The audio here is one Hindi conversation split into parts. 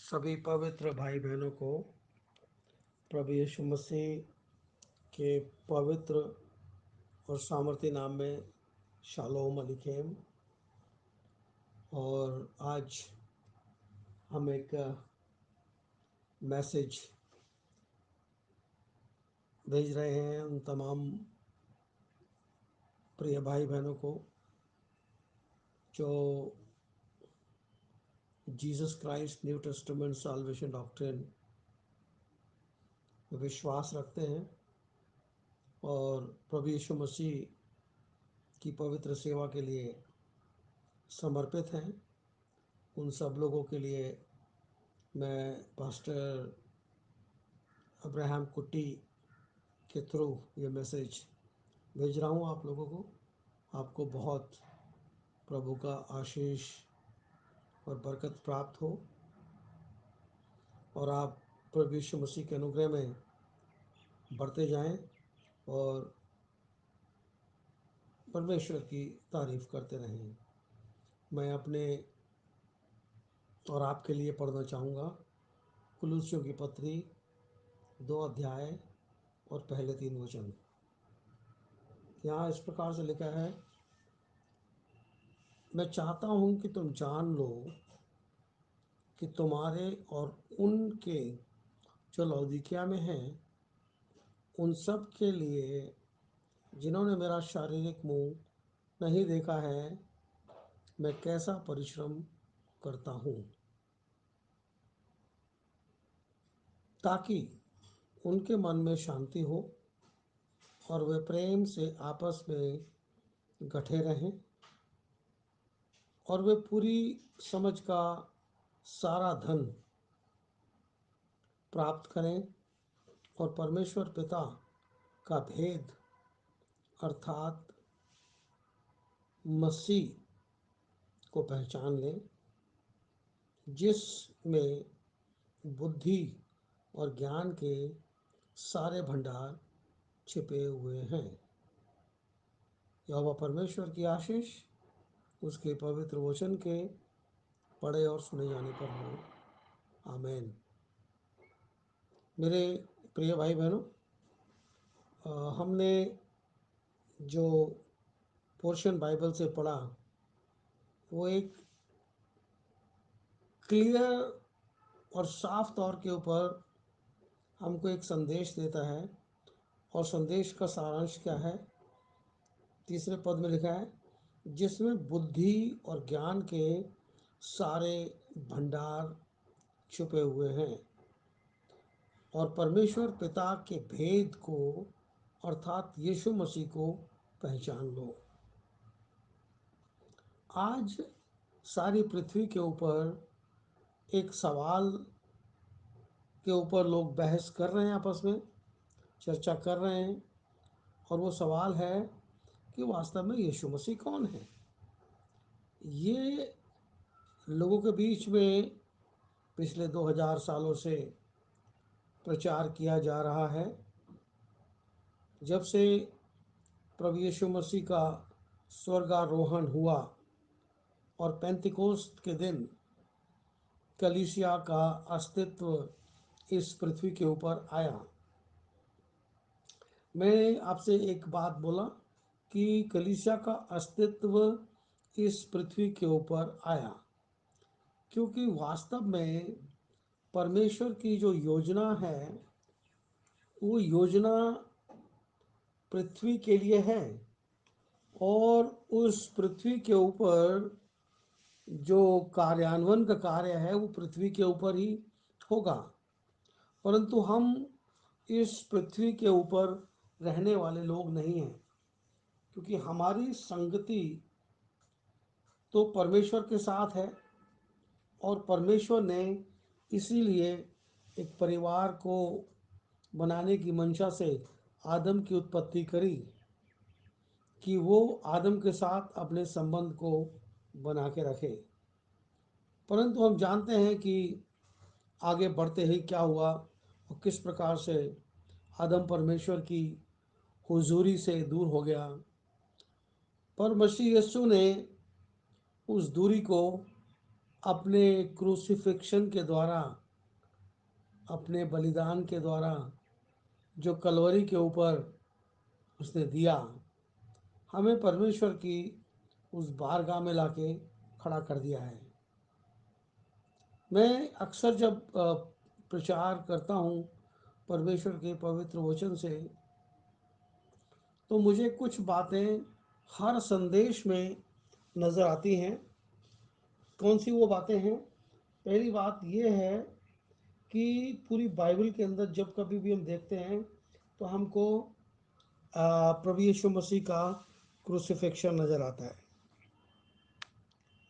सभी पवित्र भाई बहनों को प्रभु यीशु मसीह के पवित्र और सामर्थी नाम में शालोम अलैकुम। और आज हम एक मैसेज भेज रहे हैं उन तमाम प्रिय भाई बहनों को जो Jesus Christ New Testament salvation doctrine में विश्वास रखते हैं और प्रभु यीशु मसीह की पवित्र सेवा के लिए समर्पित हैं। उन सब लोगों के लिए मैं पास्टर अब्राहम कुट्टी के थ्रू ये मैसेज भेज रहा हूँ आप लोगों को। आपको बहुत प्रभु का आशीष और बरकत प्राप्त हो और आप प्रभु यीशु मसीह के अनुग्रह में बढ़ते जाएं और परमेश्वर की तारीफ करते रहें। मैं अपने और आपके लिए पढ़ना चाहूँगा कुलुस्सियों की पत्री 2 अध्याय और पहले 3 वचन। यहाँ इस प्रकार से लिखा है, मैं चाहता हूँ कि तुम जान लो कि तुम्हारे और उनके जो लौदीकिया में हैं उन सब के लिए जिन्होंने मेरा शारीरिक मुंह नहीं देखा है मैं कैसा परिश्रम करता हूँ, ताकि उनके मन में शांति हो और वे प्रेम से आपस में गठे रहें और वे पूरी समझ का सारा धन प्राप्त करें और परमेश्वर पिता का भेद अर्थात मसीह को पहचान लें, जिसमें बुद्धि और ज्ञान के सारे भंडार छिपे हुए हैं। यहोवा परमेश्वर की आशीष उसके पवित्र वचन के पढ़े और सुने जाने पर हो। आमीन। मेरे प्रिय भाई बहनों, हमने जो पोर्शन बाइबल से पढ़ा वो एक क्लियर और साफ तौर के ऊपर हमको एक संदेश देता है। और संदेश का सारांश क्या है? तीसरे पद में लिखा है, जिसमें बुद्धि और ज्ञान के सारे भंडार छुपे हुए हैं और परमेश्वर पिता के भेद को अर्थात यीशु मसीह को पहचान लो। आज सारी पृथ्वी के ऊपर एक सवाल के ऊपर लोग बहस कर रहे हैं, आपस में चर्चा कर रहे हैं, और वो सवाल है कि वास्तव में यीशु मसीह कौन है। ये लोगों के बीच में पिछले 2000 सालों से प्रचार किया जा रहा है। जब से प्रभु यीशु मसीह का स्वर्गारोहण हुआ और पेंतिकोस्त के दिन कलीसिया का अस्तित्व इस पृथ्वी के ऊपर आया। मैंने आपसे एक बात बोला कि कलीसिया का अस्तित्व इस पृथ्वी के ऊपर आया क्योंकि वास्तव में परमेश्वर की जो योजना है वो योजना पृथ्वी के लिए है और उस पृथ्वी के ऊपर जो कार्यान्वयन का कार्य है वो पृथ्वी के ऊपर ही होगा। परंतु हम इस पृथ्वी के ऊपर रहने वाले लोग नहीं हैं, क्योंकि हमारी संगति तो परमेश्वर के साथ है और परमेश्वर ने इसीलिए एक परिवार को बनाने की मंशा से आदम की उत्पत्ति करी कि वो आदम के साथ अपने संबंध को बना के रखे। परंतु हम जानते हैं कि आगे बढ़ते ही क्या हुआ और किस प्रकार से आदम परमेश्वर की हुजूरी से दूर हो गया। पर मसीह यीशु ने उस दूरी को अपने क्रूसिफिक्शन के द्वारा, अपने बलिदान के द्वारा जो कलवरी के ऊपर उसने दिया, हमें परमेश्वर की उस बारगाह में लाके खड़ा कर दिया है। मैं अक्सर जब प्रचार करता हूँ परमेश्वर के पवित्र वचन से, तो मुझे कुछ बातें हर संदेश में नज़र आती हैं। कौन सी वो बातें हैं? पहली बात ये है कि पूरी बाइबल के अंदर जब कभी भी हम देखते हैं तो हमको प्रभु यीशु मसीह का क्रूसिफिक्शन नज़र आता है।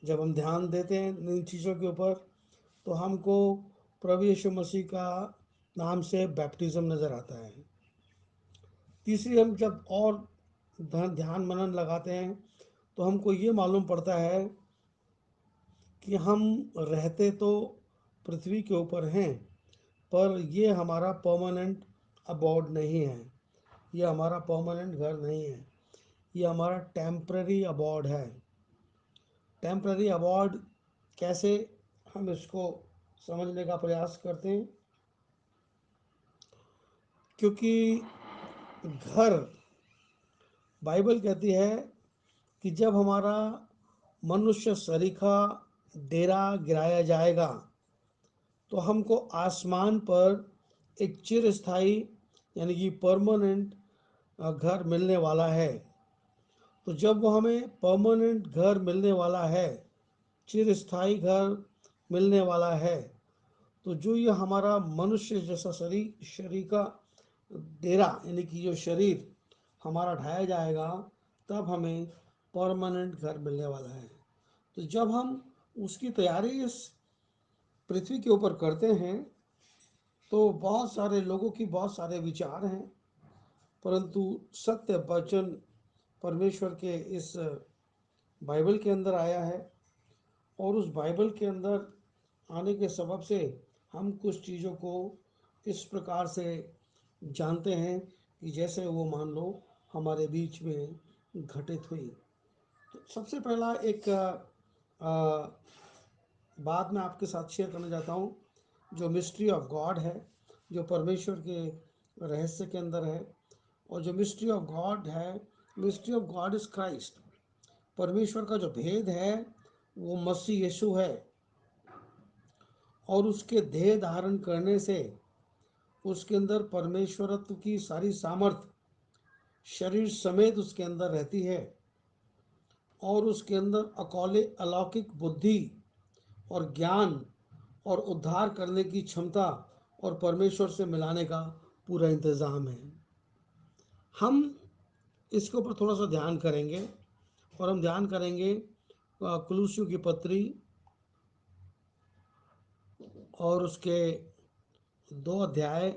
जब हम ध्यान देते हैं इन चीज़ों के ऊपर तो हमको प्रभु यीशु मसीह का नाम से बैप्टिज़्म नज़र आता है। तीसरी, हम जब और ध्यान मनन लगाते हैं तो हमको ये मालूम पड़ता है कि हम रहते तो पृथ्वी के ऊपर हैं, पर ये हमारा परमानेंट अबॉर्ड नहीं है, ये हमारा परमानेंट घर नहीं है, ये हमारा टेम्पररी अबॉर्ड है। टेम्पररी अबॉर्ड कैसे, हम इसको समझने का प्रयास करते हैं। क्योंकि घर, बाइबल कहती है कि जब हमारा मनुष्य सरीखा डेरा गिराया जाएगा तो हमको आसमान पर एक चिरस्थायी यानी कि परमानेंट घर मिलने वाला है। तो जब वो हमें परमानेंट घर मिलने वाला है, चिरस्थायी घर मिलने वाला है, तो जो ये हमारा मनुष्य जैसा शरीर का डेरा यानी कि जो शरीर हमारा ढाया जाएगा, तब हमें परमानेंट घर मिलने वाला है। तो जब हम उसकी तैयारी इस पृथ्वी के ऊपर करते हैं तो बहुत सारे लोगों की बहुत सारे विचार हैं, परंतु सत्य वचन परमेश्वर के इस बाइबल के अंदर आया है, और उस बाइबल के अंदर आने के सबब से हम कुछ चीज़ों को इस प्रकार से जानते हैं कि जैसे वो मान लो हमारे बीच में घटित हुई। तो सबसे पहला एक बात मैं आपके साथ शेयर करना चाहता हूँ, जो मिस्ट्री ऑफ गॉड है, जो परमेश्वर के रहस्य के अंदर है। और जो मिस्ट्री ऑफ गॉड है, mystery of God is Christ. परमेश्वर का जो भेद है वो मसीह यीशु है, और उसके देह धारण करने से उसके अंदर परमेश्वरत्व की सारी सामर्थ शरीर समेत उसके अंदर रहती है, और उसके अंदर अलौकिक बुद्धि और ज्ञान और उद्धार करने की क्षमता और परमेश्वर से मिलाने का पूरा इंतज़ाम है। हम इसके ऊपर थोड़ा सा ध्यान करेंगे, और हम ध्यान करेंगे कुलुस्सियों की पत्री और उसके 2 अध्याय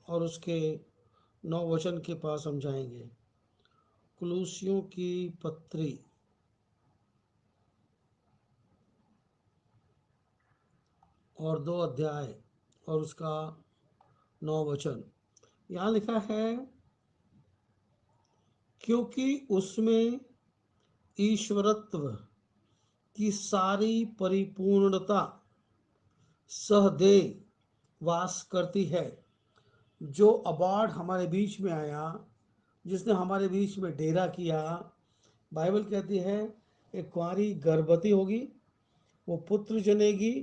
और उसके 9 वचन के पास हम जाएंगे। कुलुस्सियों की पत्री और 2 अध्याय और उसका 9 वचन। यहाँ लिखा है, क्योंकि उसमें ईश्वरत्व की सारी परिपूर्णता सहदेव वास करती है। जो अबार्ड हमारे बीच में आया, जिसने हमारे बीच में डेरा किया, बाइबल कहती है एक कुंवारी गर्भवती होगी, वो पुत्र जनेगी,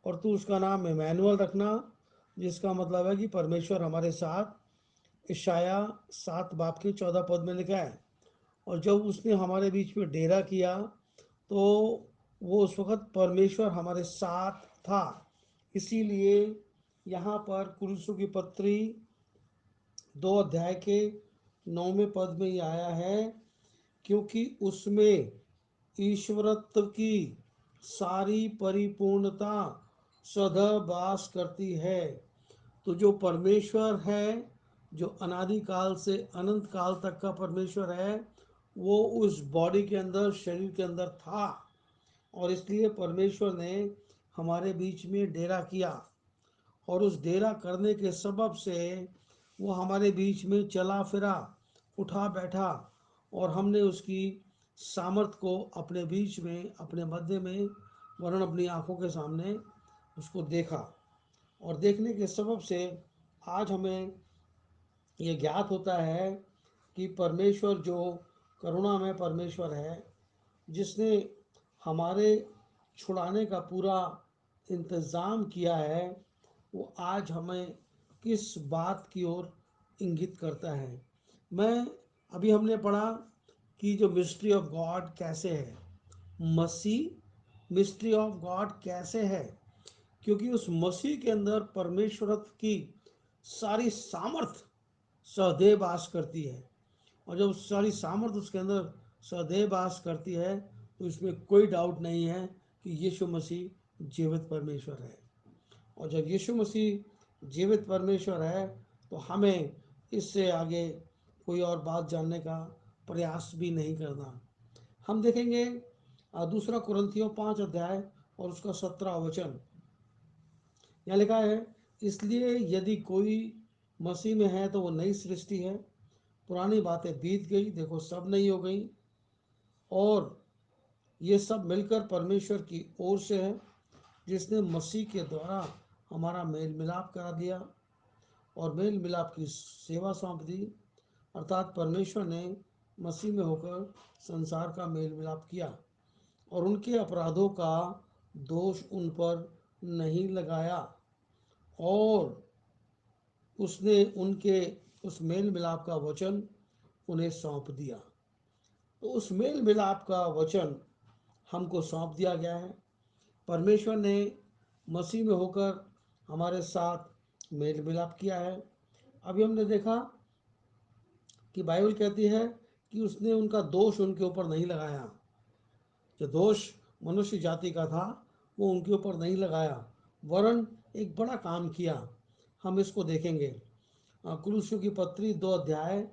और तू उसका नाम इमैनुअल रखना, जिसका मतलब है कि परमेश्वर हमारे साथ। इशाया 7 बाब के 14 पद में लिखा है। और जब उसने हमारे बीच में डेरा किया तो वो उस वक़्त परमेश्वर हमारे साथ था। इसीलिए यहाँ पर कुलुस्सियों की पत्री 2 अध्याय के 9वें पद में ये आया है, क्योंकि उसमें ईश्वरत्व की सारी परिपूर्णता सदा वास करती है। तो जो परमेश्वर है, जो अनादिकाल से अनंत काल तक का परमेश्वर है, वो उस बॉडी के अंदर, शरीर के अंदर था, और इसलिए परमेश्वर ने हमारे बीच में डेरा किया, और उस डेरा करने के सबब से वो हमारे बीच में चला फिरा, उठा बैठा, और हमने उसकी सामर्थ को अपने बीच में, अपने मध्य में वरन अपनी आंखों के सामने उसको देखा। और देखने के सबब से आज हमें ये ज्ञात होता है कि परमेश्वर जो करुणामय परमेश्वर है, जिसने हमारे छुड़ाने का पूरा इंतज़ाम किया है, वो आज हमें किस बात की ओर इंगित करता है। मैं अभी हमने पढ़ा कि जो मिस्ट्री ऑफ गॉड कैसे है, मसीह मिस्ट्री ऑफ गॉड कैसे है, क्योंकि उस मसीह के अंदर परमेश्वरत्व की सारी सामर्थ सदैव वास करती है। और जब सारी सामर्थ उसके अंदर सदैव वास करती है, तो इसमें कोई डाउट नहीं है कि यीशु मसीह जीवित परमेश्वर है। और जब यीशु मसीह जीवित परमेश्वर है, तो हमें इससे आगे कोई और बात जानने का प्रयास भी नहीं करना। हम देखेंगे दूसरा कुरिन्थियों 5 अध्याय और उसका 17 वचन। यहाँ लिखा है, इसलिए यदि कोई मसीह में है तो वो नई सृष्टि है, पुरानी बातें बीत गई, देखो सब नई हो गई। और ये सब मिलकर परमेश्वर की ओर से है, जिसने मसीह के द्वारा हमारा मेल मिलाप करा दिया और मेल मिलाप की सेवा सौंप दी। अर्थात परमेश्वर ने मसीह में होकर संसार का मेल मिलाप किया और उनके अपराधों का दोष उन पर नहीं लगाया, और उसने उनके उस मेल मिलाप का वचन उन्हें सौंप दिया। तो उस मेल मिलाप का वचन हमको सौंप दिया गया है। परमेश्वर ने मसीह में होकर हमारे साथ मेल मिलाप किया है। अभी हमने देखा कि बाइबल कहती है कि उसने उनका दोष उनके ऊपर नहीं लगाया। जो दोष मनुष्य जाति का था, वो उनके ऊपर नहीं लगाया, वरन एक बड़ा काम किया। हम इसको देखेंगे कुलुस्सियों की पत्री 2 अध्याय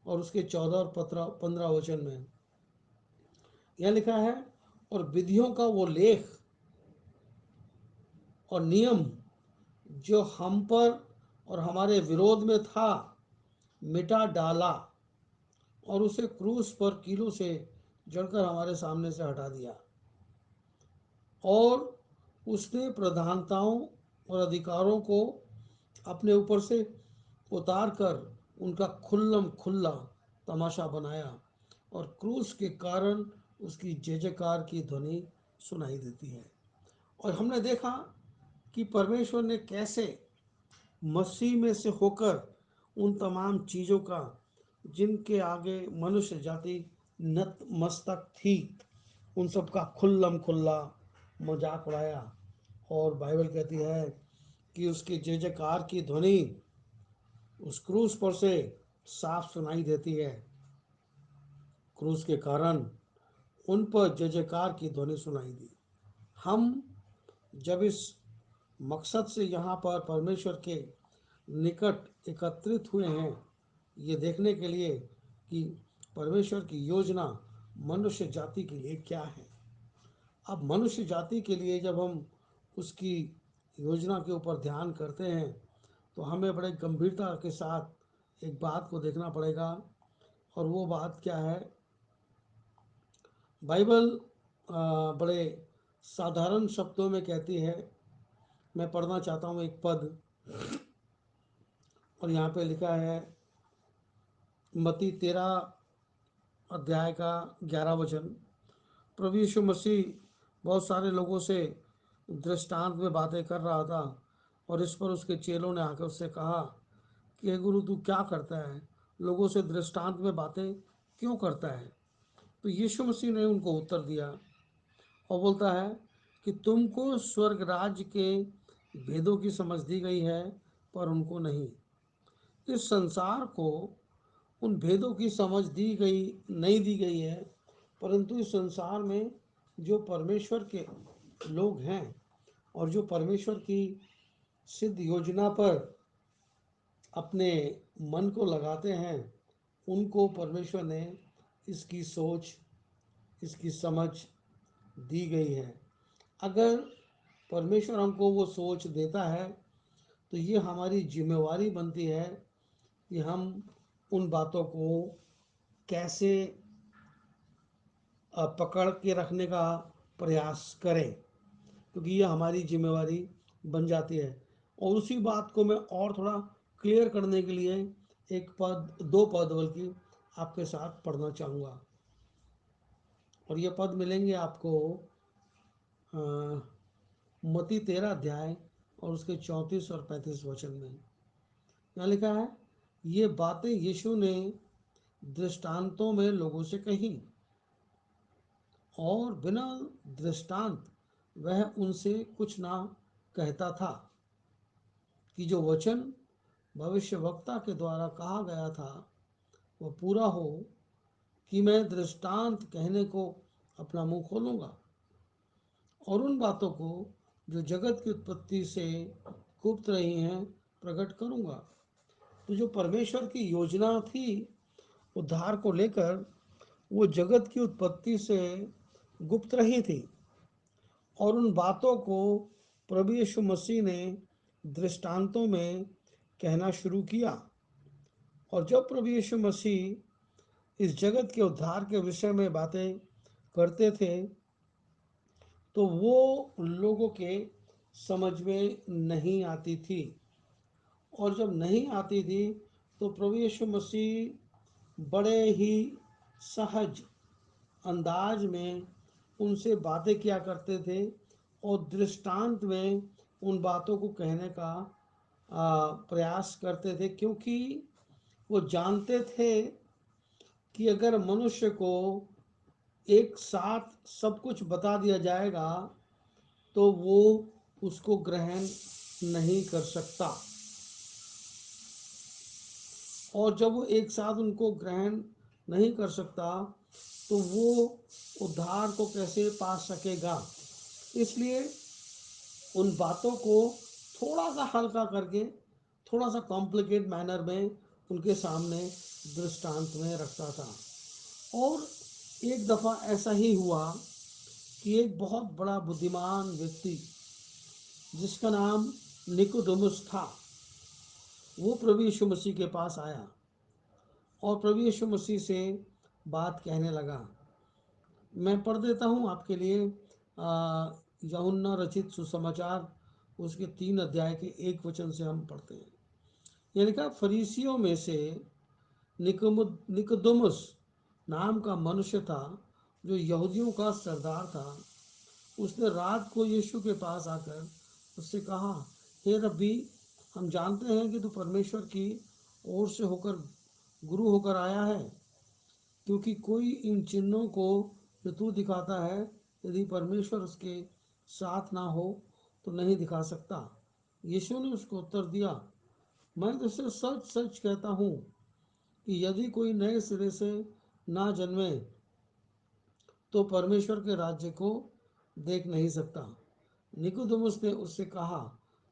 और उसके 14 और 15 वचन में। यह लिखा है, और विधियों का वो लेख और नियम जो हम पर और हमारे विरोध में था, मिटा डाला और उसे क्रूस पर कीलों से जड़कर हमारे सामने से हटा दिया। और उसने प्रधानताओं और अधिकारों को अपने ऊपर से उतार कर उनका खुल्लम खुल्ला तमाशा बनाया, और क्रूस के कारण उसकी जय जयकार की ध्वनि सुनाई देती है। और हमने देखा कि परमेश्वर ने कैसे मसीह में से होकर उन तमाम चीज़ों का, जिनके आगे मनुष्य जाति नतमस्तक थी, उन सब का खुल्लम खुल्ला मजाक उड़ाया। और बाइबल कहती है कि उसकी जय जयकार की ध्वनि उस क्रूस पर से साफ सुनाई देती है। क्रूस के कारण उन पर जय जयकार की ध्वनि सुनाई दी। हम जब इस मकसद से यहाँ पर परमेश्वर के निकट एकत्रित हुए हैं, ये देखने के लिए कि परमेश्वर की योजना मनुष्य जाति के लिए क्या है। अब मनुष्य जाति के लिए जब हम उसकी योजना के ऊपर ध्यान करते हैं, तो हमें बड़े गंभीरता के साथ एक बात को देखना पड़ेगा। और वो बात क्या है? बाइबल बड़े साधारण शब्दों में कहती है। मैं पढ़ना चाहता हूँ एक पद, और यहाँ पे लिखा है मत्ती 13 अध्याय का 11 वचन। प्रभु यीशु मसीह बहुत सारे लोगों से दृष्टांत में बातें कर रहा था, और इस पर उसके चेलों ने आकर उससे कहा कि हे गुरु, तू क्या करता है? लोगों से दृष्टांत में बातें क्यों करता है? तो यीशु मसीह ने उनको उत्तर दिया और बोलता है कि तुमको स्वर्ग राज्य के भेदों की समझ दी गई है, पर उनको नहीं। इस संसार को उन भेदों की समझ दी गई नहीं दी गई है, परंतु इस संसार में जो परमेश्वर के लोग हैं और जो परमेश्वर की सिद्ध योजना पर अपने मन को लगाते हैं, उनको परमेश्वर ने इसकी सोच, इसकी समझ दी गई है। अगर परमेश्वर हमको वो सोच देता है, तो ये हमारी जिम्मेवारी बनती है कि हम उन बातों को कैसे पकड़ के रखने का प्रयास करें। क्योंकि ये हमारी जिम्मेवारी बन जाती है। और उसी बात को मैं और थोड़ा क्लियर करने के लिए एक पद, दो पद बल्कि आपके साथ पढ़ना चाहूँगा। और ये पद मिलेंगे आपको अ, मत्ती 13 अध्याय और उसके 34 और 35 वचन में। यहाँ लिखा है, ये बातें यीशु ने दृष्टांतों में लोगों से कही, और बिना दृष्टांत वह उनसे कुछ ना कहता था, कि जो वचन भविष्यवक्ता के द्वारा कहा गया था वह पूरा हो, कि मैं दृष्टांत कहने को अपना मुंह खोलूंगा और उन बातों को जो जगत की उत्पत्ति से गुप्त रही हैं प्रकट करूंगा। तो जो परमेश्वर की योजना थी उद्धार को लेकर, वो जगत की उत्पत्ति से गुप्त रही थी, और उन बातों को प्रभु यीशु मसीह ने दृष्टांतों में कहना शुरू किया। और जब प्रभु यीशु मसीह इस जगत के उद्धार के विषय में बातें करते थे, तो वो लोगों के समझ में नहीं आती थी। और जब नहीं आती थी तो प्रभु यीशु मसीह बड़े ही सहज अंदाज में उनसे बातें किया करते थे, और दृष्टांत में उन बातों को कहने का प्रयास करते थे, क्योंकि वो जानते थे कि अगर मनुष्य को एक साथ सब कुछ बता दिया जाएगा तो वो उसको ग्रहण नहीं कर सकता। और जब वो एक साथ उनको ग्रहण नहीं कर सकता तो वो उद्धार को कैसे पा सकेगा। इसलिए उन बातों को थोड़ा सा हल्का करके, थोड़ा सा कॉम्प्लिकेट मैनर में उनके सामने दृष्टांत में रखता था। और एक दफ़ा ऐसा ही हुआ कि एक बहुत बड़ा बुद्धिमान व्यक्ति जिसका नाम निकोदेमुस था, वो प्रभु यीशु मसीह के पास आया और प्रभु यीशु मसीह से बात कहने लगा। मैं पढ़ देता हूँ आपके लिए यूहन्ना रचित सुसमाचार उसके 3 अध्याय के 1 वचन से हम पढ़ते हैं। यह लिखा, फरीसियों में से निकोदेमुस नाम का मनुष्य था, जो यहूदियों का सरदार था। उसने रात को यीशु के पास आकर उससे कहा, हे रब्बी, हम जानते हैं कि तू परमेश्वर की ओर से होकर गुरु होकर आया है, क्योंकि कोई इन चिन्हों को जो तू दिखाता है, यदि परमेश्वर उसके साथ ना हो तो नहीं दिखा सकता। यीशु ने उसको उत्तर दिया, मैं तुझसे सच सच कहता हूँ कि यदि कोई नए सिरे से ना जन्मे तो परमेश्वर के राज्य को देख नहीं सकता। निकोदेमुस ने उससे कहा,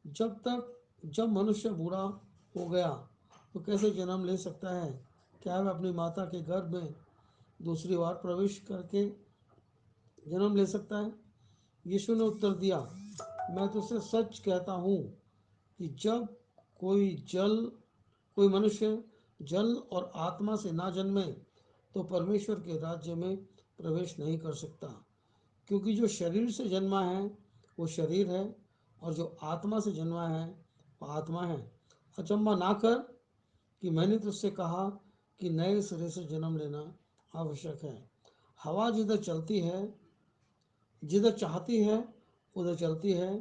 जब मनुष्य बूढ़ा हो गया तो कैसे जन्म ले सकता है? क्या वह अपनी माता के गर्भ में दूसरी बार प्रवेश करके जन्म ले सकता है? यीशु ने उत्तर दिया, मैं तुझसे सच कहता हूँ कि जब कोई जल कोई मनुष्य जल और आत्मा से ना जन्मे तो परमेश्वर के राज्य में प्रवेश नहीं कर सकता। क्योंकि जो शरीर से जन्मा है वो शरीर है, और जो आत्मा से जन्मा है वो आत्मा है। अचंभा ना कर कि मैंने तुझसे कहा कि नए सिरे से जन्म लेना आवश्यक है। हवा जिधर चलती है, जिधर चाहती है उधर चलती है,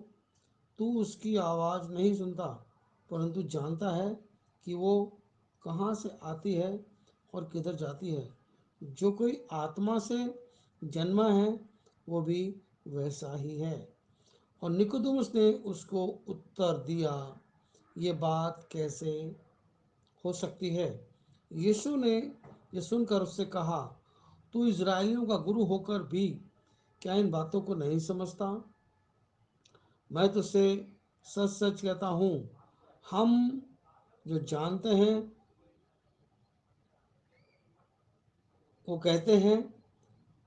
तू उसकी आवाज़ नहीं सुनता, परंतु जानता है कि वो कहाँ से आती है और किधर जाती है। जो कोई आत्मा से जन्मा है वो भी वैसा ही है। और निकोदेमुस ने उसको उत्तर दिया, ये बात कैसे हो सकती है? यीशु ने ये सुनकर उससे कहा, तू इज़राइलियों का गुरु होकर भी क्या इन बातों को नहीं समझता? मैं तुझसे सच सच कहता हूँ, हम जो जानते हैं वो कहते हैं,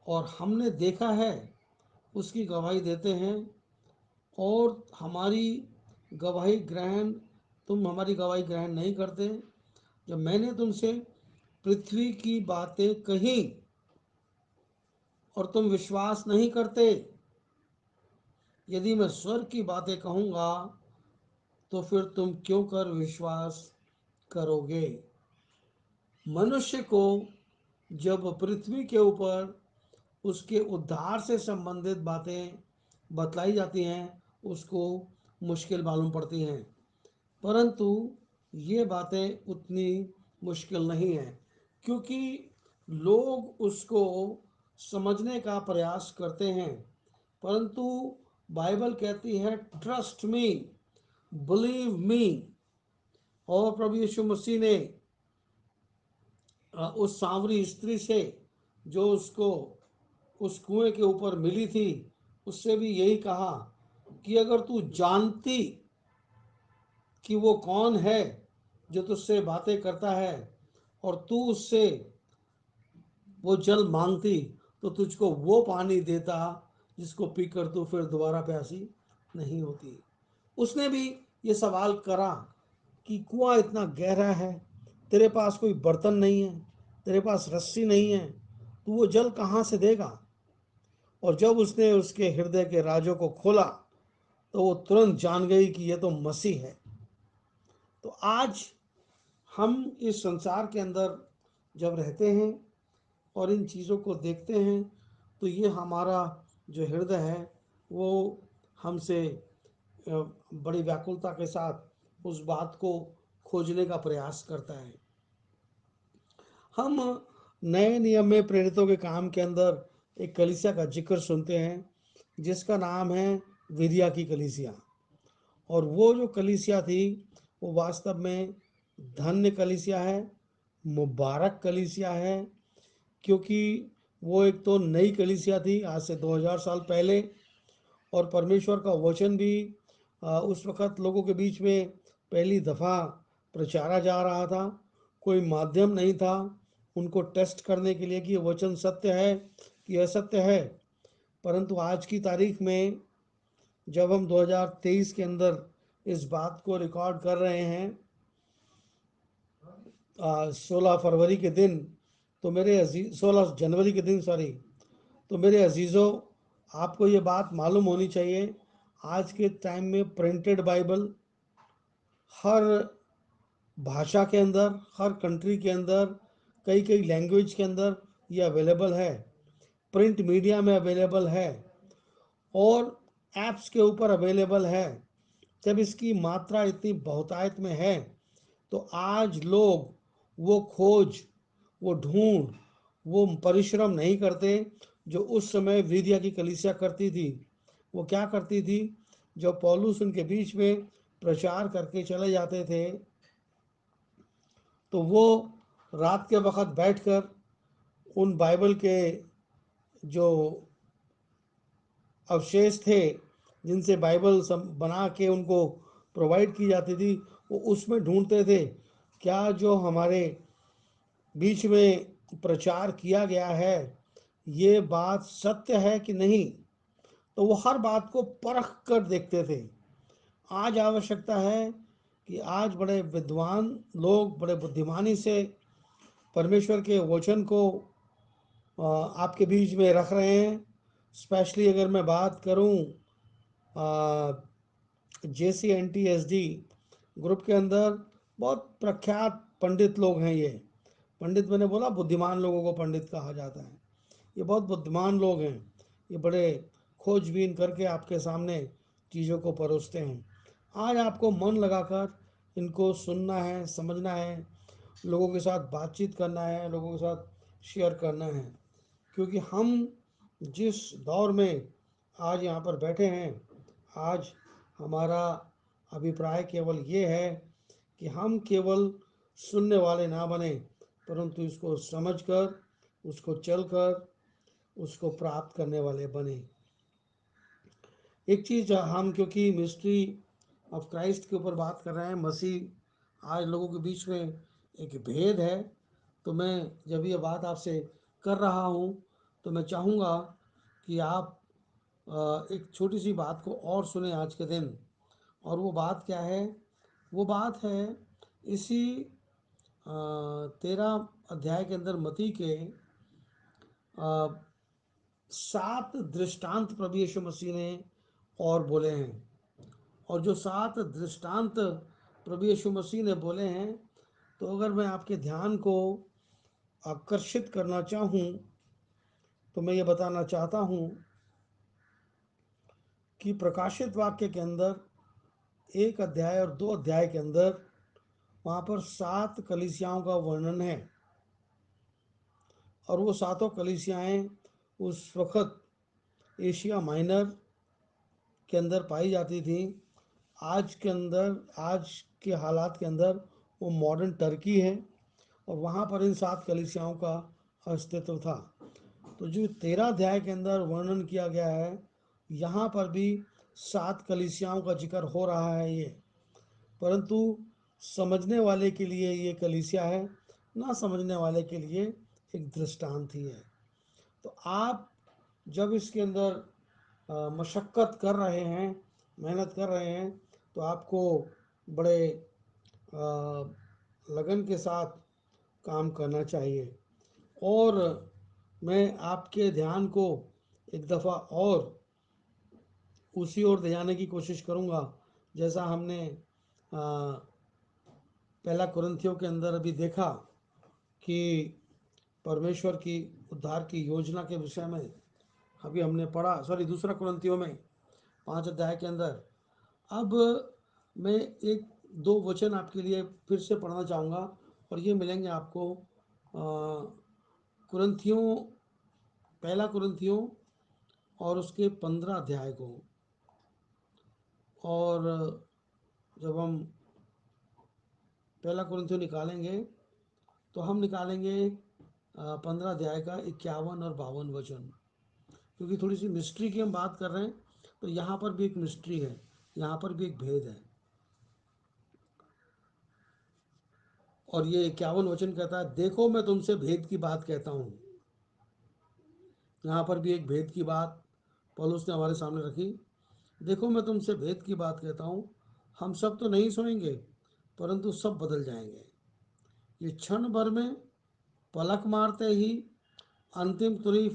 और हमने देखा है उसकी गवाही देते हैं, और तुम हमारी गवाही ग्रहण नहीं करते। जब मैंने तुमसे पृथ्वी की बातें कही और तुम विश्वास नहीं करते, यदि मैं स्वर्ग की बातें कहूँगा तो फिर तुम क्यों कर विश्वास करोगे। मनुष्य को जब पृथ्वी के ऊपर उसके उद्धार से संबंधित बातें बतलाई जाती हैं, उसको मुश्किल मालूम पड़ती हैं, परंतु ये बातें उतनी मुश्किल नहीं हैं, क्योंकि लोग उसको समझने का प्रयास करते हैं। परंतु बाइबल कहती है ट्रस्ट मी, बिलीव मी। और प्रभु यीशु मसीह ने उस सांवरी स्त्री से जो उसको उस कुएं के ऊपर मिली थी, उससे भी यही कहा कि अगर तू जानती कि वो कौन है जो तुझसे बातें करता है और तू उससे वो जल मांगती, तो तुझको वो पानी देता जिसको पीकर तू फिर दोबारा प्यासी नहीं होती। उसने भी ये सवाल करा कि कुआं इतना गहरा है, तेरे पास कोई बर्तन नहीं है, तेरे पास रस्सी नहीं है, तू वो जल कहाँ से देगा। और जब उसने उसके हृदय के राजों को खोला तो वो तुरंत जान गई कि ये तो मसीह है। तो आज हम इस संसार के अंदर जब रहते हैं और इन चीज़ों को देखते हैं, तो ये हमारा जो हृदय है वो हमसे बड़ी व्याकुलता के साथ उस बात को खोजने का प्रयास करता है। हम नए नियम में प्रेरितों के काम के अंदर एक कलीसिया का जिक्र सुनते हैं जिसका नाम है विरिया की कलीसिया। और वो जो कलीसिया थी वो वास्तव में धन्य कलीसिया है, मुबारक कलीसिया है, क्योंकि वो एक तो नई कलीसिया थी आज से 2000 साल पहले। और परमेश्वर का वचन भी उस वक़्त लोगों के बीच में पहली दफ़ा प्रचारा जा रहा था। कोई माध्यम नहीं था उनको टेस्ट करने के लिए कि ये वचन सत्य है कि असत्य है। परंतु आज की तारीख में जब हम 2023 के अंदर इस बात को रिकॉर्ड कर रहे हैं 16 फरवरी के दिन, तो मेरे अजीज 16 जनवरी के दिन सॉरी, तो मेरे अजीज़ों, आपको ये बात मालूम होनी चाहिए, आज के टाइम में प्रिंटेड बाइबल हर भाषा के अंदर, हर कंट्री के अंदर, कई कई लैंग्वेज के अंदर ये अवेलेबल है, प्रिंट मीडिया में अवेलेबल है और ऐप्स के ऊपर अवेलेबल है। जब इसकी मात्रा इतनी बहुतायत में है तो आज लोग वो खोज, वो ढूंढ, वो परिश्रम नहीं करते जो उस समय विद्या की कलीसिया करती थी। वो क्या करती थी, जब पौलुस उनके बीच में प्रचार करके चले जाते थे तो वो रात के वक़्त बैठकर उन बाइबल के जो अवशेष थे जिनसे बाइबल बना के उनको प्रोवाइड की जाती थी, वो उसमें ढूंढते थे क्या जो हमारे बीच में प्रचार किया गया है ये बात सत्य है कि नहीं। तो वो हर बात को परख कर देखते थे। आज आवश्यकता है कि आज बड़े विद्वान लोग बड़े बुद्धिमानी से परमेश्वर के वचन को आपके बीच में रख रहे हैं। स्पेशली अगर मैं बात करूं JCNTSD ग्रुप के अंदर बहुत प्रख्यात पंडित लोग हैं ये। पंडित मैंने बोला बुद्धिमान लोगों को पंडित कहा जाता है। ये बहुत बुद्धिमान लोग हैं, ये बड़े खोजबीन करके आपके सामने चीज़ों को परोसते हैं। आज आपको मन लगाकर इनको सुनना है, समझना है, लोगों के साथ बातचीत करना है, लोगों के साथ शेयर करना है, क्योंकि हम जिस दौर में आज यहाँ पर बैठे हैं, आज हमारा अभिप्राय केवल ये है कि हम केवल सुनने वाले ना बने, परंतु इसको समझकर, उसको चलकर, उसको प्राप्त करने वाले बने। एक चीज़ हम क्योंकि मिस्ट्री ऑफ क्राइस्ट के ऊपर बात कर रहे हैं, मसीह आज लोगों के बीच में एक भेद है, तो मैं जब ये बात आपसे कर रहा हूँ तो मैं चाहूँगा कि आप एक छोटी सी बात को और सुने आज के दिन। और वो बात क्या है, वो बात है इसी 13 अध्याय के अंदर मती के 7 दृष्टांत प्रभु यीशु मसीह ने और बोले हैं। और जो 7 दृष्टांत प्रभु यीशु मसीह ने बोले हैं, तो अगर मैं आपके ध्यान को आकर्षित करना चाहूँ तो मैं ये बताना चाहता हूँ कि प्रकाशित वाक्य के अंदर 1 अध्याय और 2 अध्याय के अंदर वहाँ पर 7 कलीसियाओं का वर्णन है। और वो सातों कलीसियाएं उस वक़्त एशिया माइनर के अंदर पाई जाती थी। आज के हालात के अंदर वो मॉडर्न टर्की है, और वहाँ पर इन 7 कलीसियाओं का अस्तित्व था। तो जो 13 अध्याय के अंदर वर्णन किया गया है, यहाँ पर भी 7 कलीसियाओं का जिक्र हो रहा है ये। परंतु समझने वाले के लिए ये कलीसिया है, ना समझने वाले के लिए एक दृष्टांत ही है। तो आप जब इसके अंदर मशक्क़त कर रहे हैं, मेहनत कर रहे हैं, तो आपको बड़े लगन के साथ काम करना चाहिए। और मैं आपके ध्यान को एक दफ़ा और उसी ओर ले जाने की कोशिश करूँगा, जैसा हमने पहला कुरिन्थियों के अंदर अभी देखा कि परमेश्वर की उद्धार की योजना के विषय में अभी हमने पढ़ा, दूसरा कुरिन्थियों में 5 अध्याय के अंदर। अब मैं एक दो वचन आपके लिए फिर से पढ़ना चाहूँगा, और ये मिलेंगे आपको कुरिन्थियों, पहला कुरिन्थियों और उसके 15 अध्याय को। और जब हम पहला कुरिन्थियों निकालेंगे तो हम निकालेंगे 15 अध्याय का 51 और 52 वचन। क्योंकि थोड़ी सी मिस्ट्री की हम बात कर रहे हैं, तो यहाँ पर भी एक मिस्ट्री है, यहाँ पर भी एक भेद है। और ये 51 वचन कहता है, देखो मैं तुमसे भेद की बात कहता हूँ। यहाँ पर भी एक भेद की बात पौलुस ने हमारे सामने रखी। देखो मैं तुमसे भेद की बात कहता हूँ, हम सब तो नहीं सोएंगे, परंतु सब बदल जाएंगे। ये क्षण भर में, पलक मारते ही, अंतिम तुरही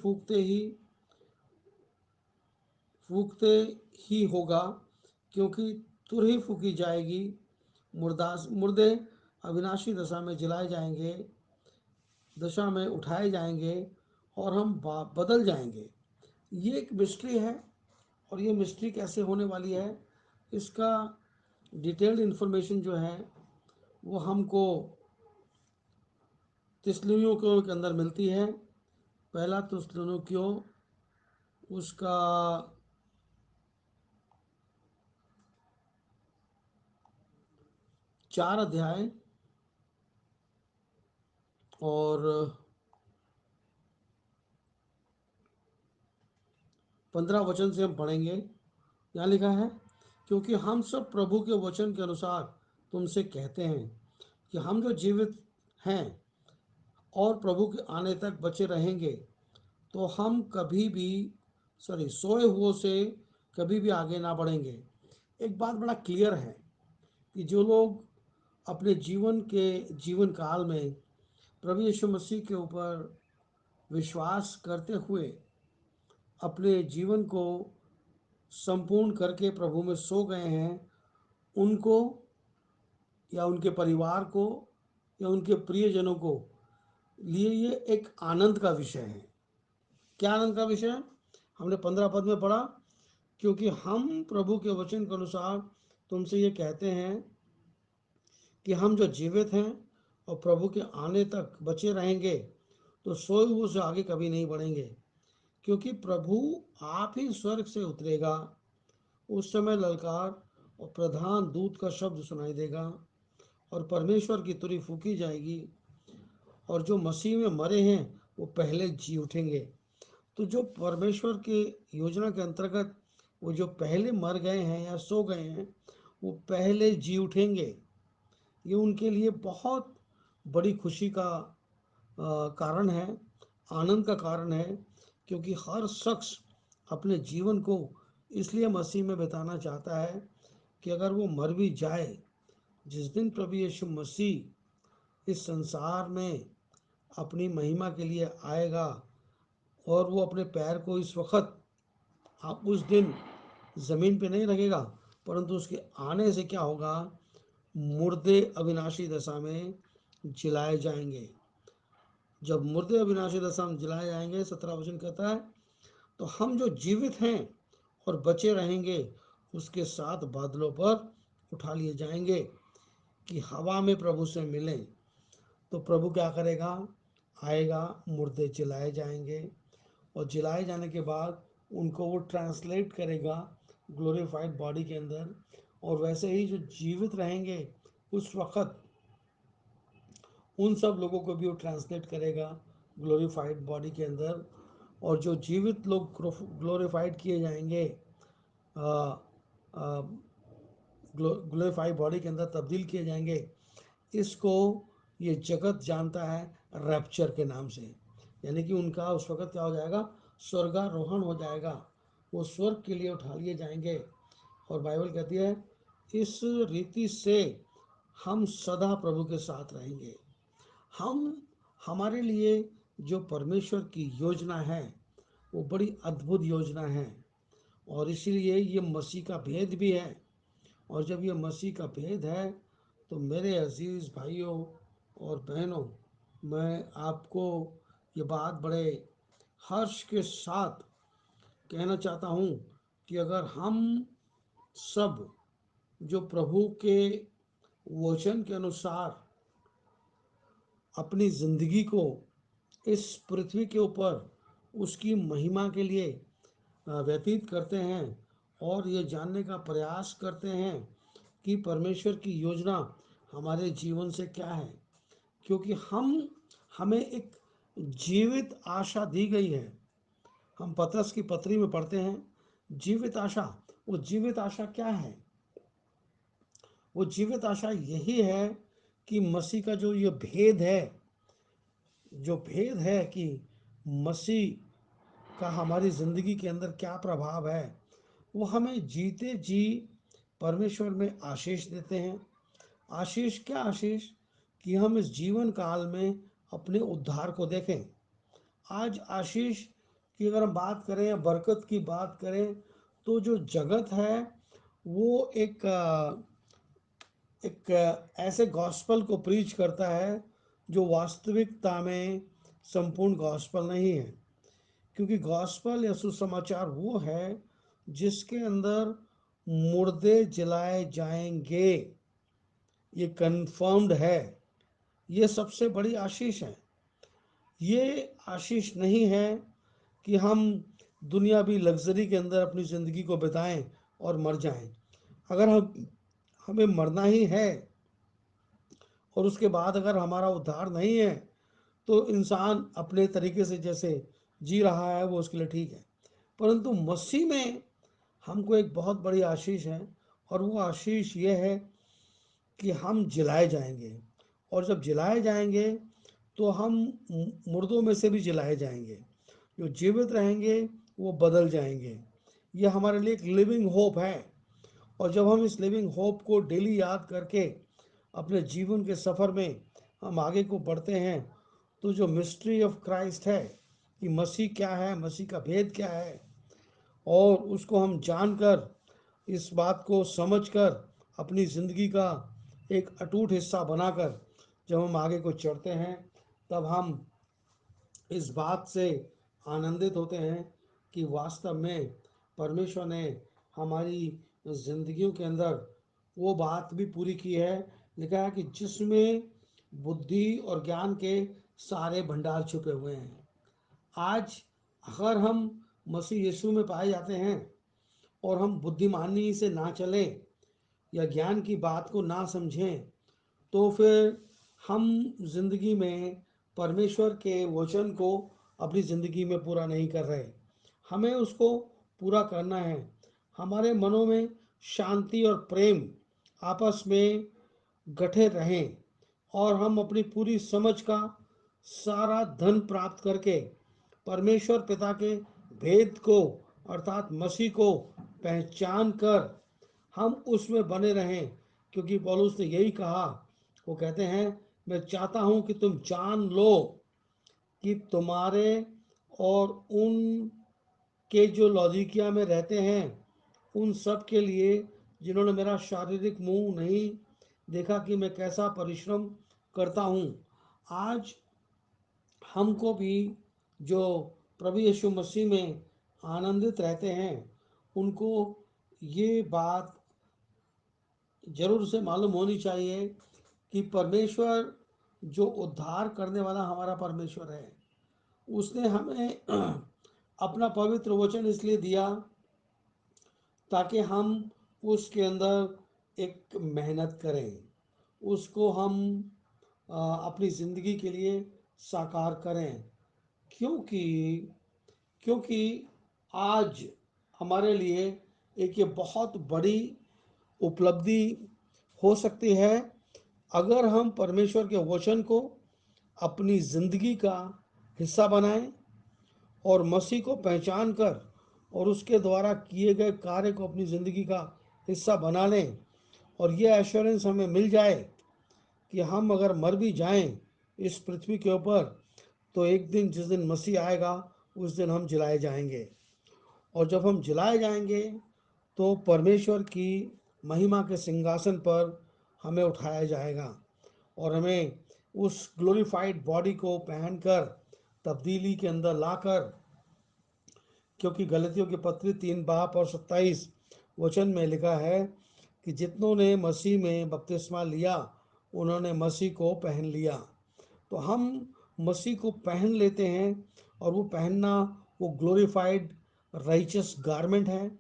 फूकते ही होगा। क्योंकि तुरही फूकी जाएगी, मुर्दे अविनाशी दशा में जलाए जाएंगे, दशा में उठाए जाएंगे, और हम बदल जाएंगे। ये एक मिस्ट्री है। और ये मिस्ट्री कैसे होने वाली है, इसका डिटेल्ड इन्फॉर्मेशन जो है वो हमको तिस्सलुनीकियों के अंदर मिलती है। पहला तिस्सलुनीकियों उसका 4 अध्याय और 15 वचन से हम पढ़ेंगे। यहाँ लिखा है, क्योंकि हम सब प्रभु के वचन के अनुसार तुमसे कहते हैं कि हम जो जीवित हैं और प्रभु के आने तक बचे रहेंगे, तो हम कभी भी सोए हुओं से कभी भी आगे ना बढ़ेंगे। एक बात बड़ा क्लियर है कि जो लोग अपने जीवन काल में प्रभु यीशु मसीह के ऊपर विश्वास करते हुए अपने जीवन को संपूर्ण करके प्रभु में सो गए हैं, उनको या उनके परिवार को या उनके प्रियजनों को लिए ये एक आनंद का विषय है। क्या आनंद का विषय है? हमने 15 पद में पढ़ा, क्योंकि हम प्रभु के वचन के अनुसार तुमसे ये कहते हैं कि हम जो जीवित हैं और प्रभु के आने तक बचे रहेंगे, तो सोए हुए से आगे कभी नहीं बढ़ेंगे। क्योंकि प्रभु आप ही स्वर्ग से उतरेगा, उस समय ललकार और प्रधान दूत का शब्द सुनाई देगा, और परमेश्वर की तुरही फूकी जाएगी, और जो मसीह में मरे हैं वो पहले जी उठेंगे। तो जो परमेश्वर के योजना के अंतर्गत वो जो पहले मर गए हैं या सो गए हैं, वो पहले जी उठेंगे। ये उनके लिए बहुत बड़ी खुशी का कारण है, आनंद का कारण है। क्योंकि हर शख्स अपने जीवन को इसलिए मसीह में बिताना चाहता है कि अगर वो मर भी जाए, जिस दिन प्रभु यीशु मसीह इस संसार में अपनी महिमा के लिए आएगा, और वो अपने पैर को इस वक्त, आप उस दिन ज़मीन पे नहीं लगेगा, परंतु उसके आने से क्या होगा, मुर्दे अविनाशी दशा में जलाए जाएंगे। जब मुर्दे अविनाशी दशा में जलाए जाएंगे, 17 वचन कहता है, तो हम जो जीवित हैं और बचे रहेंगे उसके साथ बादलों पर उठा लिए जाएंगे कि हवा में प्रभु से मिलें। तो प्रभु क्या करेगा, आएगा, मुर्दे जलाए जाएंगे और जलाए जाने के बाद उनको वो ट्रांसलेट करेगा ग्लोरीफाइड बॉडी के अंदर। और वैसे ही जो जीवित रहेंगे उस वक्त उन सब लोगों को भी वो ट्रांसलेट करेगा ग्लोरीफाइड बॉडी के अंदर। और जो जीवित लोग ग्लोरीफाइड किए जाएंगे, ग्लोरीफाइड बॉडी के अंदर तब्दील किए जाएंगे, इसको ये जगत जानता है रैप्चर के नाम से। यानी कि उनका उस वक्त क्या हो जाएगा, स्वर्गारोहण हो जाएगा, वो स्वर्ग के लिए उठा लिए जाएंगे। और बाइबल कहती है इस रीति से हम सदा प्रभु के साथ रहेंगे। हम हमारे लिए जो परमेश्वर की योजना है वो बड़ी अद्भुत योजना है, और इसीलिए ये मसीह का भेद भी है। और जब ये मसीह का भेद है तो मेरे अजीज़ भाइयों और बहनों, मैं आपको ये बात बड़े हर्ष के साथ कहना चाहता हूँ कि अगर हम सब जो प्रभु के वचन के अनुसार अपनी ज़िंदगी को इस पृथ्वी के ऊपर उसकी महिमा के लिए व्यतीत करते हैं और ये जानने का प्रयास करते हैं कि परमेश्वर की योजना हमारे जीवन से क्या है, क्योंकि हमें एक जीवित आशा दी गई है। हम पतरस की पत्री में पढ़ते हैं जीवित आशा। वो जीवित आशा क्या है? वो जीवित आशा यही है कि मसीह का जो ये भेद है, जो भेद है कि मसीह का हमारी ज़िंदगी के अंदर क्या प्रभाव है, वो हमें जीते जी परमेश्वर में आशीष देते हैं। आशीष क्या आशीष? कि हम इस जीवन काल में अपने उद्धार को देखें। आज आशीष की अगर हम बात करें या बरकत की बात करें, तो जो जगत है वो एक ऐसे गॉस्पल को प्रीच करता है जो वास्तविकता में संपूर्ण गॉस्पल नहीं है। क्योंकि गॉस्पल या सुसमाचार वो है जिसके अंदर मुर्दे जलाए जाएंगे, ये कन्फर्म्ड है। ये सबसे बड़ी आशीष है। ये आशीष नहीं है कि हम दुनियावी लग्जरी के अंदर अपनी ज़िंदगी को बिताएं और मर जाएं। अगर हमें मरना ही है और उसके बाद अगर हमारा उद्धार नहीं है, तो इंसान अपने तरीके से जैसे जी रहा है वो उसके लिए ठीक है। परंतु मसीह में हमको एक बहुत बड़ी आशीष है, और वो आशीष ये है कि हम जिलाए जाएंगे। और जब जिलाए जाएंगे तो हम मुर्दों में से भी जिलाए जाएंगे। जो जीवित रहेंगे वो बदल जाएंगे। ये हमारे लिए एक लिविंग होप है। और जब हम इस लिविंग होप को डेली याद करके अपने जीवन के सफ़र में हम आगे को बढ़ते हैं, तो जो मिस्ट्री ऑफ क्राइस्ट है कि मसीह क्या है, मसीह का भेद क्या है, और उसको हम जानकर, इस बात को समझकर, अपनी ज़िंदगी का एक अटूट हिस्सा बनाकर जब हम आगे को चढ़ते हैं, तब हम इस बात से आनंदित होते हैं कि वास्तव में परमेश्वर ने हमारी जिंदगियों के अंदर वो बात भी पूरी की है। लिखा है कि जिसमें बुद्धि और ज्ञान के सारे भंडार छुपे हुए हैं। आज अगर हम मसीह यीशु में पाए जाते हैं और हम बुद्धिमानी से ना चलें या ज्ञान की बात को ना समझें, तो फिर हम जिंदगी में परमेश्वर के वचन को अपनी ज़िंदगी में पूरा नहीं कर रहे। हमें उसको पूरा करना है। हमारे मनों में शांति और प्रेम आपस में गठे रहें, और हम अपनी पूरी समझ का सारा धन प्राप्त करके परमेश्वर पिता के भेद को अर्थात मसीह को पहचान कर हम उसमें बने रहें। क्योंकि पौलुस ने यही कहा, वो कहते हैं मैं चाहता हूं कि तुम जान लो कि तुम्हारे और उन के जो लौदीकिया में रहते हैं उन सब के लिए जिन्होंने मेरा शारीरिक मुंह नहीं देखा कि मैं कैसा परिश्रम करता हूँ। आज हमको भी जो प्रभु यीशु मसीह में आनंदित रहते हैं, उनको ये बात जरूर से मालूम होनी चाहिए कि परमेश्वर जो उद्धार करने वाला हमारा परमेश्वर है, उसने हमें अपना पवित्र वचन इसलिए दिया ताकि हम उसके अंदर एक मेहनत करें, उसको हम अपनी ज़िंदगी के लिए साकार करें। क्योंकि क्योंकि आज हमारे लिए एक ये बहुत बड़ी उपलब्धि हो सकती है अगर हम परमेश्वर के वचन को अपनी ज़िंदगी का हिस्सा बनाएं और मसीह को पहचान कर और उसके द्वारा किए गए कार्य को अपनी ज़िंदगी का हिस्सा बना लें। और ये एश्योरेंस हमें मिल जाए कि हम अगर मर भी जाएं इस पृथ्वी के ऊपर, तो एक दिन जिस दिन मसीह आएगा उस दिन हम जिलाए जाएंगे। और जब हम जिलाए जाएंगे तो परमेश्वर की महिमा के सिंहासन पर हमें उठाया जाएगा और हमें उस ग्लोरीफाइड बॉडी को पहनकर तब्दीली के अंदर लाकर, क्योंकि गलतियों की पत्री 3 बाब और 27 वचन में लिखा है कि जितनों ने मसीह में बपतिस्मा लिया उन्होंने मसीह को पहन लिया। तो हम मसीह को पहन लेते हैं और वो पहनना, वो ग्लोरीफाइड राइचस गारमेंट है,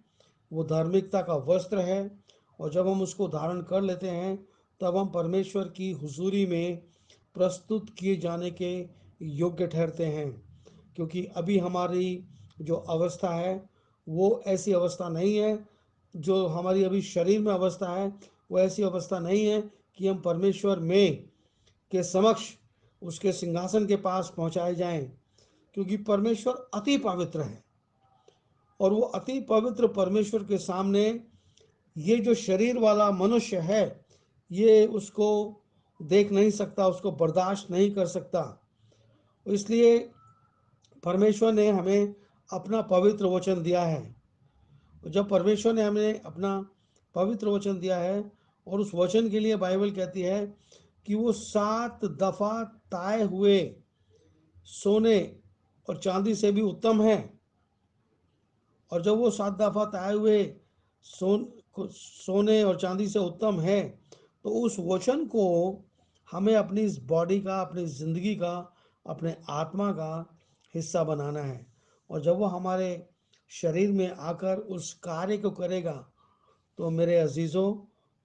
वो धार्मिकता का वस्त्र है। और जब हम उसको धारण कर लेते हैं तब हम परमेश्वर की हुजूरी में प्रस्तुत किए जाने के योग्य ठहरते हैं। क्योंकि अभी हमारी जो अवस्था है वो ऐसी अवस्था नहीं है, जो हमारी अभी शरीर में अवस्था है वो ऐसी अवस्था नहीं है कि हम परमेश्वर में के समक्ष उसके सिंहासन के पास पहुंचाए जाएं। क्योंकि परमेश्वर अति पवित्र है और वो अति पवित्र परमेश्वर के सामने ये जो शरीर वाला मनुष्य है ये उसको देख नहीं सकता, उसको बर्दाश्त नहीं कर सकता। इसलिए परमेश्वर ने हमें अपना पवित्र वचन दिया है। जब परमेश्वर ने हमें अपना पवित्र वचन दिया है और उस वचन के लिए बाइबल कहती है कि वो 7 दफा ताए हुए सोने और चांदी से भी उत्तम है। और जब वो 7 दफा ताए हुए सोने और चांदी से उत्तम है, तो उस वचन को हमें अपनी इस बॉडी का, अपनी ज़िंदगी का, अपने आत्मा का हिस्सा बनाना है। और जब वो हमारे शरीर में आकर उस कार्य को करेगा, तो मेरे अजीज़ों,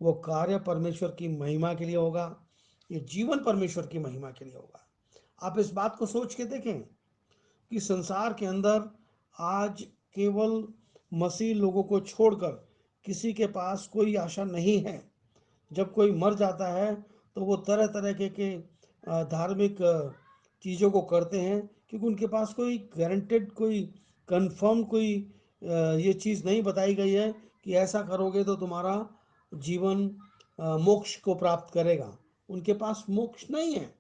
वो कार्य परमेश्वर की महिमा के लिए होगा, ये जीवन परमेश्वर की महिमा के लिए होगा। आप इस बात को सोच के देखें कि संसार के अंदर आज केवल मसीह लोगों को छोड़कर किसी के पास कोई आशा नहीं है। जब कोई मर जाता है तो वो तरह तरह के धार्मिक चीज़ों को करते हैं, क्योंकि उनके पास कोई गारंटेड, कोई कंफर्म कोई ये चीज़ नहीं बताई गई है कि ऐसा करोगे तो तुम्हारा जीवन मोक्ष को प्राप्त करेगा। उनके पास मोक्ष नहीं है।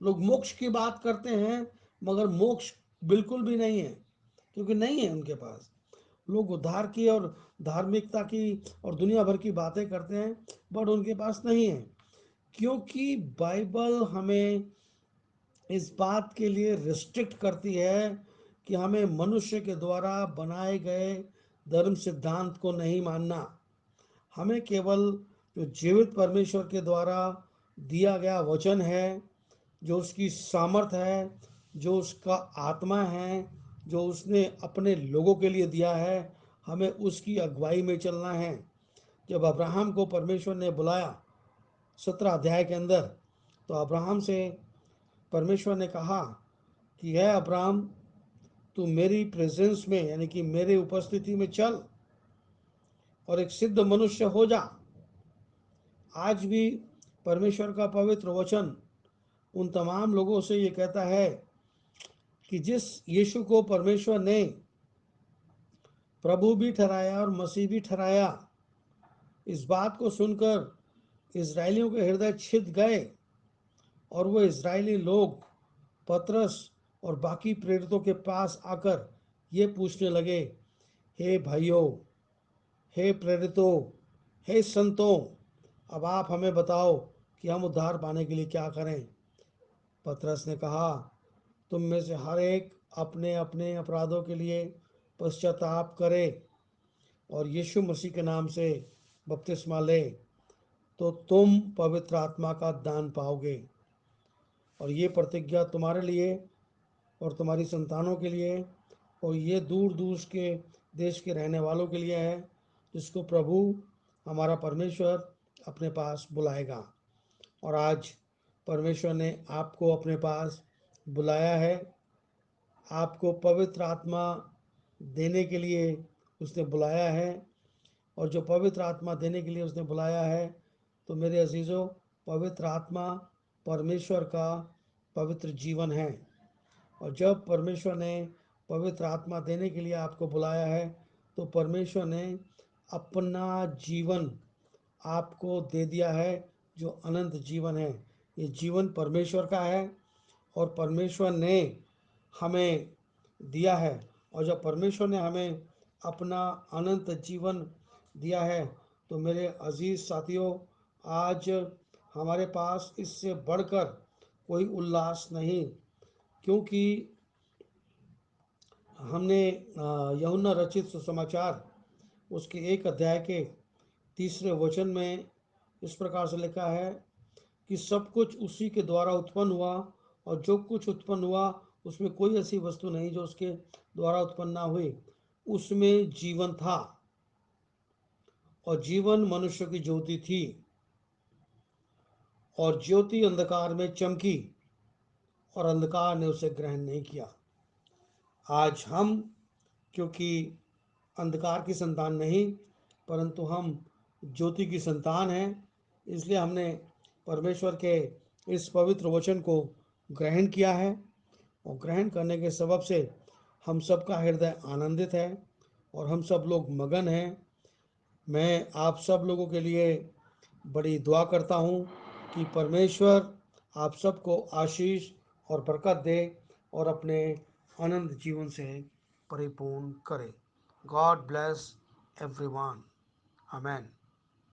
लोग मोक्ष की बात करते हैं मगर मोक्ष बिल्कुल भी नहीं है, क्योंकि नहीं है उनके पास। लोग उद्धार की और धार्मिकता की और दुनिया भर की बातें करते हैं, बट उनके पास नहीं है। क्योंकि बाइबल हमें इस बात के लिए रिस्ट्रिक्ट करती है कि हमें मनुष्य के द्वारा बनाए गए धर्म सिद्धांत को नहीं मानना। हमें केवल जो जीवित परमेश्वर के द्वारा दिया गया वचन है, जो उसकी सामर्थ है, जो उसका आत्मा है, जो उसने अपने लोगों के लिए दिया है, हमें उसकी अगुवाई में चलना है। जब अब्राहम को परमेश्वर ने बुलाया 17 अध्याय के अंदर, तो अब्राहम से परमेश्वर ने कहा कि है अब्राहम, तू मेरी प्रेजेंस में, यानी कि मेरे उपस्थिति में चल और एक सिद्ध मनुष्य हो जा। आज भी परमेश्वर का पवित्र वचन उन तमाम लोगों से ये कहता है कि जिस यीशु को परमेश्वर ने प्रभु भी ठहराया और मसीह भी ठहराया, इस बात को सुनकर इजरायलियों के हृदय छिद गए और वो इजरायली लोग पतरस और बाकी प्रेरितों के पास आकर ये पूछने लगे, हे भाइयों, हे प्रेरितों, हे संतों, अब आप हमें बताओ कि हम उद्धार पाने के लिए क्या करें। पतरस ने कहा, तुम में से हर एक अपने अपने अपराधों के लिए पश्चाताप करे और यीशु मसीह के नाम से बपतिस्मा ले, तो तुम पवित्र आत्मा का दान पाओगे। और ये प्रतिज्ञा तुम्हारे लिए और तुम्हारी संतानों के लिए और ये दूर दूर के देश के रहने वालों के लिए है, जिसको प्रभु हमारा परमेश्वर अपने पास बुलाएगा। और आज परमेश्वर ने आपको अपने पास बुलाया है, आपको पवित्र आत्मा देने के लिए उसने बुलाया है। और जो पवित्र आत्मा देने के लिए उसने बुलाया है, तो मेरे अजीज़ों, पवित्र आत्मा परमेश्वर का पवित्र जीवन है। और जब परमेश्वर ने पवित्र आत्मा देने के लिए आपको बुलाया है, तो परमेश्वर ने अपना जीवन आपको दे दिया है, जो अनंत जीवन है। ये जीवन परमेश्वर का है और परमेश्वर ने हमें दिया है। और जब परमेश्वर ने हमें अपना अनंत जीवन दिया है, तो मेरे अजीज़ साथियों, आज हमारे पास इससे बढ़कर कोई उल्लास नहीं, क्योंकि हमने यूहन्ना रचित सुसमाचार उसके 1 अध्याय के 3 वचन में इस प्रकार से लिखा है कि सब कुछ उसी के द्वारा उत्पन्न हुआ, और जो कुछ उत्पन्न हुआ उसमें कोई ऐसी वस्तु नहीं जो उसके द्वारा उत्पन्न ना हुई। उसमें जीवन था और जीवन मनुष्य की ज्योति थी, और ज्योति अंधकार में चमकी और अंधकार ने उसे ग्रहण नहीं किया। आज हम, क्योंकि अंधकार की संतान नहीं, परंतु हम ज्योति की संतान हैं, इसलिए हमने परमेश्वर के इस पवित्र वचन को ग्रहण किया है। और ग्रहण करने के सबब से हम सबका हृदय आनंदित है और हम सब लोग मगन हैं। मैं आप सब लोगों के लिए बड़ी दुआ करता हूँ कि परमेश्वर आप सबको आशीष और बरकत दे और अपने आनंद जीवन से परिपूर्ण करे। God bless everyone. आमेन।